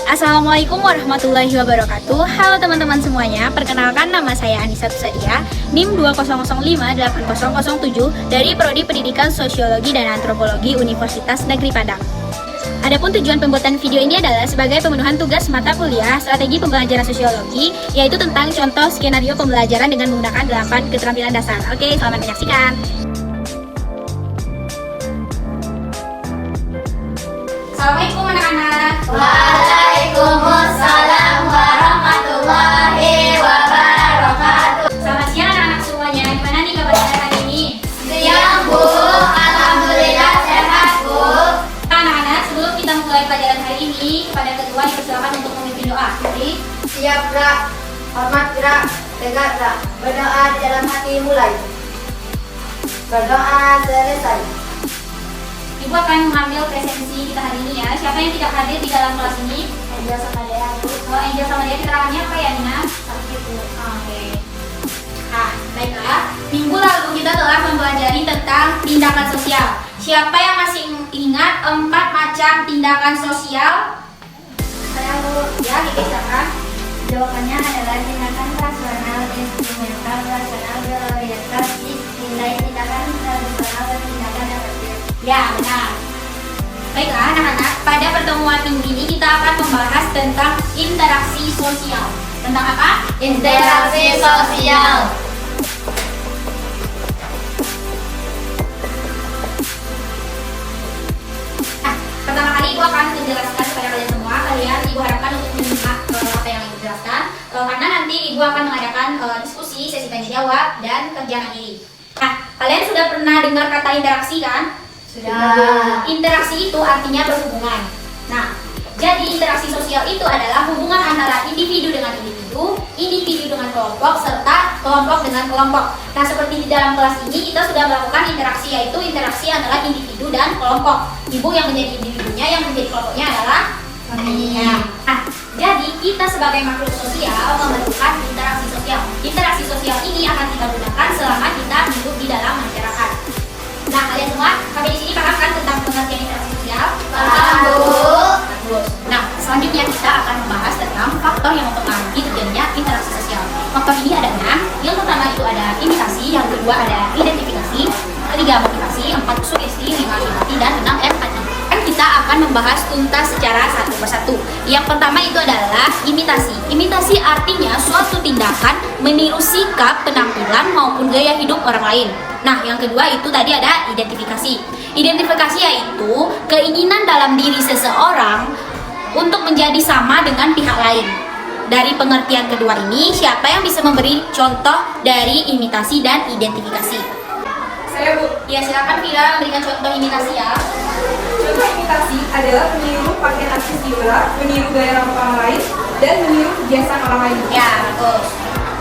Assalamualaikum warahmatullahi wabarakatuh. Halo teman-teman semuanya, perkenalkan nama saya Anissa Tusadia, NIM 20058007 dari Prodi Pendidikan Sosiologi dan Antropologi Universitas Negeri Padang. Adapun tujuan pembuatan video ini adalah sebagai pemenuhan tugas mata kuliah Strategi Pembelajaran Sosiologi, yaitu tentang contoh skenario pembelajaran dengan menggunakan 8 keterampilan dasar. Oke, selamat menyaksikan. Assalamualaikum anak-anak. Waalaikumsalam warahmatullahi wabarakatuh. Selamat siang anak-anak semuanya. Gimana nih kabarnya hari ini? Siang Bu, alhamdulillah sehat Bu. Anak-anak, sebelum kita mulai pelajaran hari ini, kepada ketua dipersilakan untuk memimpin doa. Jadi, Siap gerak, hormat gerak, tegak gerak. Berdoa di dalam hati mulai. Berdoa selesai. Ibu akan mengambil presensi kita hari ini ya. Siapa yang tidak hadir di dalam kelas ini? Angel sama Dea Bu. Oh, Angel sama dia keterangannya apa ya, Nina? Sakit Bu. Oke. Nah, baiklah. Minggu lalu kita telah mempelajari tentang tindakan sosial. Siapa yang masih ingat 4 macam tindakan sosial? Saya Bu. Ya, dikisahkan. Jawabannya adalah tindakan rasional, instrumental, rasional, berorientasi, nilai tindakan tradisional, dan tindakan efektif. Ya, benar. Baiklah anak-anak, pada pertemuan minggu ini kita akan membahas tentang interaksi sosial. Tentang apa? Interaksi sosial. Nah, pertama kali Ibu akan menjelaskan kepada kalian semua. Ibu harapkan untuk menyimak apa yang Ibu jelaskan. Karena nanti Ibu akan mengadakan diskusi, sesi tanya jawab, dan kerjaan mandiri. Nah, kalian sudah pernah dengar kata interaksi kan? Sudah. Interaksi itu artinya berhubungan. Nah, jadi interaksi sosial itu adalah hubungan antara individu dengan individu, individu dengan kelompok, serta kelompok dengan kelompok. Nah, seperti di dalam kelas ini kita sudah melakukan interaksi, yaitu interaksi antara individu dan kelompok. Ibu yang menjadi individunya, yang menjadi kelompoknya adalah kami. Nah, jadi kita sebagai makhluk sosial memerlukan interaksi sosial. Interaksi sosial ini akan kita gunakan selama kita hidup di dalam masyarakat. Nah, kalian semua, kami di sini paham kan tentang pengertian interaksi sosial? Paham Bu. Bagus. Nah, selanjutnya kita akan membahas tentang faktor yang mempengaruhi terjadinya interaksi sosial. Faktor ini ada 6. Yang pertama itu ada imitasi, yang kedua ada identifikasi, ketiga motivasi, 4 sugesti, 5 empati, dan 6 empati. Kita akan membahas tuntas secara satu persatu. Yang pertama itu adalah imitasi. Imitasi artinya suatu tindakan meniru sikap, penampilan, maupun gaya hidup orang lain. Nah, yang kedua itu tadi ada identifikasi. Identifikasi yaitu keinginan dalam diri seseorang untuk menjadi sama dengan pihak lain. Dari pengertian kedua ini, siapa yang bisa memberi contoh dari imitasi dan identifikasi? Saya Bu. Ya, silakan Vira memberikan contoh imitasi ya. Contoh imitasi adalah meniru pakaian artis idola, meniru gaya rambut orang lain, dan meniru kebiasaan orang lain. Ya, bagus.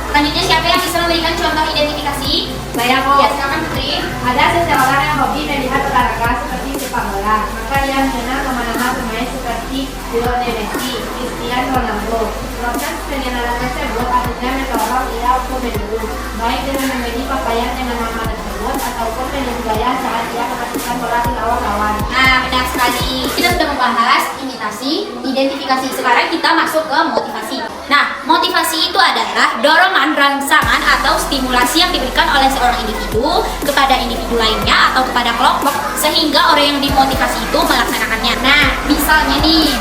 Selanjutnya siapa yang bisa memberikan contoh identifikasi? Saya Bu. Ya, silakan Putri. Ada seseorang yang hobi melihat olahraga seperti sepak bola, maka ia mengenal nama-nama pemain seperti Lionel Messi, Cristiano Ronaldo. Proses pengenalan tersebut artinya mendorong ia untuk meniru, baik dengan memilih pakaian dengan nama tersebut ataupun meniru gaya saat ia melakukan bola di lawan-lawan. Nah, benar sekali. Kita sudah membahas imitasi, identifikasi. Sekarang kita masuk ke motivasi. Nah, motivasi itu adalah dorongan, rangsangan, atau stimulasi yang diberikan oleh seorang individu kepada individu lainnya atau kepada kelompok sehingga orang yang dimotivasi itu melaksanakannya. Nah, misalnya nih,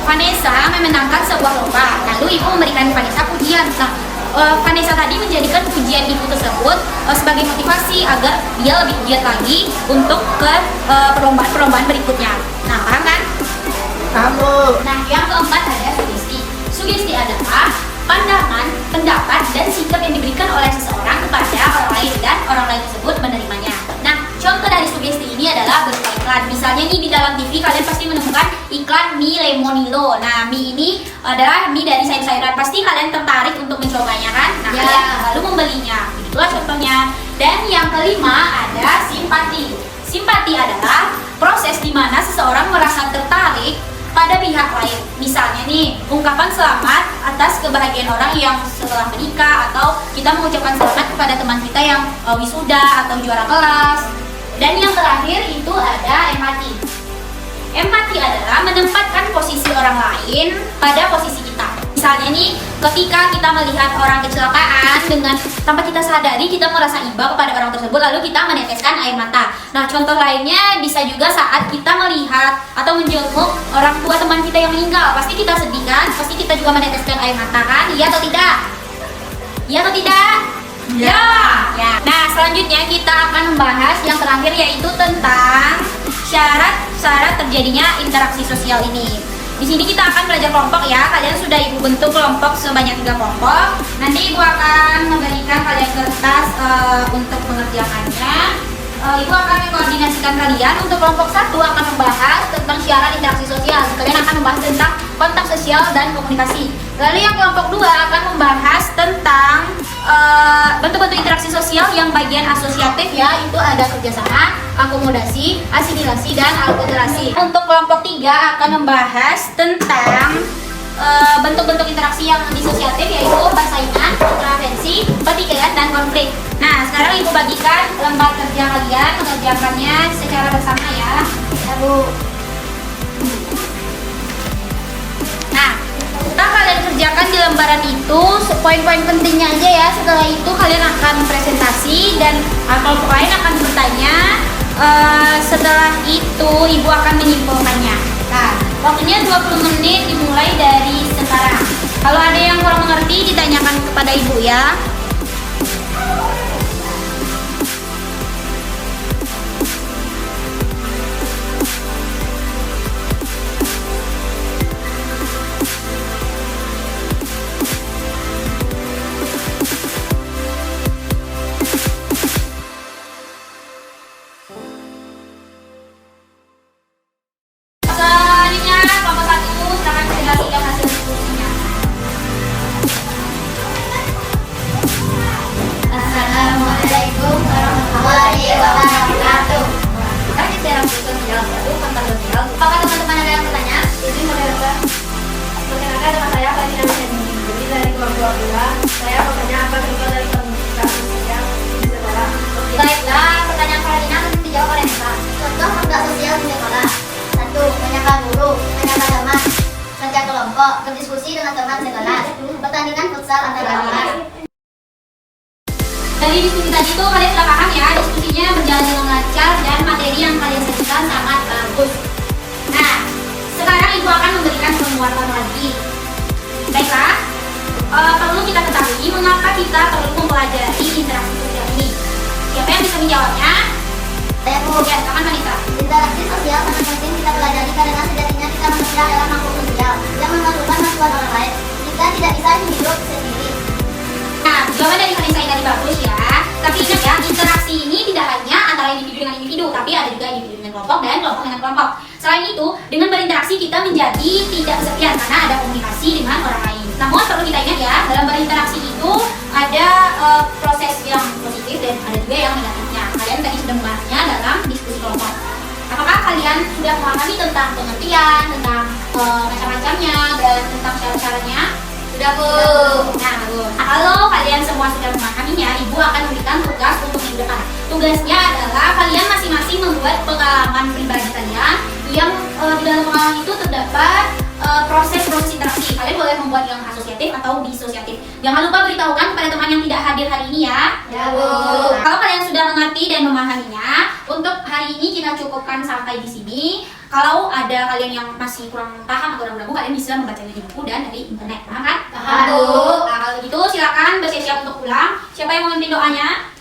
Vanessa memenangkan sebuah lomba, lalu ibu memberikan Vanessa pujian. Nah, Vanessa tadi menjadikan pujian ibu tersebut sebagai motivasi agar dia lebih giat lagi untuk ke perlombaan-perlombaan berikutnya. Nah, paham kan? Kamu. Nah, yang keempat ada sugesti. Sugesti adalah pandangan, pendapat, dan sikap yang diberikan oleh seseorang kepada orang lain dan orang lain tersebut menerimanya. Nah, contoh dari sugesti ini adalah berupa iklan. Misalnya nih di dalam TV kalian pasti menemukan iklan mie Lemonilo. Nah, mie ini adalah mie dari sayur-sayuran. Pasti kalian tertarik untuk mencobanya kan? Nah, Ya. kalian lalu membelinya. Begitulah contohnya. Dan yang kelima ada simpati. Simpati adalah proses di mana seseorang merasa tertarik pada pihak lain. Misalnya nih, ungkapan selamat atas kebahagiaan orang yang setelah menikah, atau kita mengucapkan selamat kepada teman kita yang wisuda atau juara kelas. Dan yang terakhir itu ada empati. Empati adalah menempatkan posisi orang lain pada posisi kita. Misalnya nih, ketika kita melihat orang kecelakaan dengan tanpa kita sadari kita merasa iba kepada orang tersebut, lalu kita meneteskan air mata. Nah, contoh lainnya bisa juga saat kita melihat atau menjenguk orang tua teman kita yang meninggal. Pasti kita sedih kan? Pasti kita juga meneteskan air mata kan? Iya atau tidak? Iya atau tidak? Ya. Ya. Nah, selanjutnya kita akan membahas yang terakhir, yaitu tentang syarat-syarat terjadinya interaksi sosial ini. Di sini kita akan belajar kelompok ya. Kalian sudah Ibu bentuk kelompok sebanyak 3 kelompok. Nanti Ibu akan memberikan kalian kertas untuk mengerjakannya. Ibu akan mengkoordinasikan kalian. Untuk kelompok 1 akan membahas tentang syarat interaksi sosial. Kalian akan membahas tentang kontak sosial dan komunikasi. Lalu yang kelompok 2 akan membahas tentang bentuk-bentuk interaksi sosial yang bagian asosiatif ya. Itu ada kerjasama, akomodasi, asimilasi, dan akulturasi. Untuk kelompok 3 akan membahas tentang bentuk-bentuk interaksi yang disosiatif, yaitu persaingan, kontravensi, pertikaian, dan konflik. Nah, sekarang Ibu bagikan lembar kerja kalian, mengerjakannya secara bersama ya. Lalu, nah, setelah kalian kerjakan di lembaran itu, poin-poin pentingnya aja ya. Setelah itu kalian akan presentasi dan kelompok lain akan bertanya. Setelah itu Ibu akan menyimpulkannya. Nah, waktunya 20 menit dimulai dari sekarang. Kalau ada yang kurang mengerti ditanyakan kepada Ibu ya. Selanjutnya kelompok 1 silakan presentasikan hasil diskusinya. Assalamualaikum warahmatullahi wabarakatuh. Sekarang kita dalam sosial satu kontak sosial. Apakah teman-teman ada yang bertanya? Ini moderator. Perkenalkan nama saya Fadila Jadi dari kelompok 2. Saya bertanya apa contoh dari komunikasi sosial di sekolah. Baiklah, pertanyaan Karina nanti dijawab oleh Nisa. Contoh kontak sosial di sekolah. 1. Menyampaikan guru, menyampaikan teman, kerja kelompok, berdiskusi dengan teman sekelas, pertandingan futsal antar kelas. Dari diskusi tadi tuh kalian sudah paham ya, diskusinya berjalan dengan lancar dan materi yang kalian sajikan sangat bagus. Nah, sekarang Ibu akan memberikan penguatan lagi. Baiklah, perlu kita ketahui mengapa kita perlu mempelajari interaksi sosial ini. Siapa yang bisa menjawabnya? Saya Bu. Ya, silakan Manita. Interaksi sosial sangat penting kita pelajari karena sejatinya kita manusia adalah makhluk sosial yang memerlukan bantuan orang lain. Kita tidak bisa hidup sendiri. Nah, jawaban dari Vanessa tadi bagus ya. Tapi ingat ya, interaksi ini tidak hanya antara individu dengan individu, tapi ada juga individu dengan kelompok dan kelompok dengan kelompok. Selain itu, dengan berinteraksi kita menjadi tidak kesepian karena ada komunikasi dengan orang lain. Namun perlu kita ingat ya, dalam berinteraksi itu ada proses yang positif dan ada juga yang negatifnya. Kalian tadi sudah membahasnya dalam diskusi kelompok. Apakah kalian sudah memahami tentang pengertian, tentang macam-macamnya, dan tentang syarat-syaratnya? Sudah Bu. Nah, bagus. Nah, kalau kalian semua sudah memahaminya, Ibu akan memberikan tugas untuk minggu depan. Tugasnya adalah kalian masing-masing membuat pengalaman pribadi kalian yang di dalam pengalaman itu terdapat proses-proses interaksi. Kalian boleh membuat yang asosiatif atau disosiatif. Jangan lupa beritahukan kepada teman yang tidak hadir hari ini ya. Ya Bu. Kalau kalian sudah mengerti dan memahaminya, untuk hari ini kita cukupkan sampai di sini. Kalau ada kalian yang masih kurang paham atau ragu-ragu, kalian bisa membacanya di buku dan dari internet. Paham kan? Paham, Bu. Nah, kalau gitu silakan bersiap-siap untuk pulang. Siapa yang mau memimpin doanya?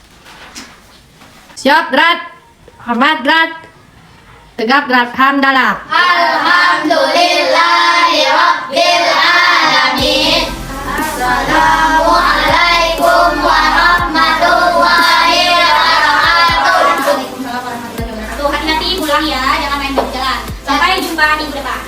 Siap, Drat. Hormat, Drat. Tegap, Drat. Hamdalah. Alhamdulillahi Rabbil Alamin. Assalamualaikum warahmatullahi wabarakatuh. Waalaikumsalam warahmatullahi wabarakatuh. Hati-hati pulang ya, jangan main di jalan. Sampai jumpa minggu depan.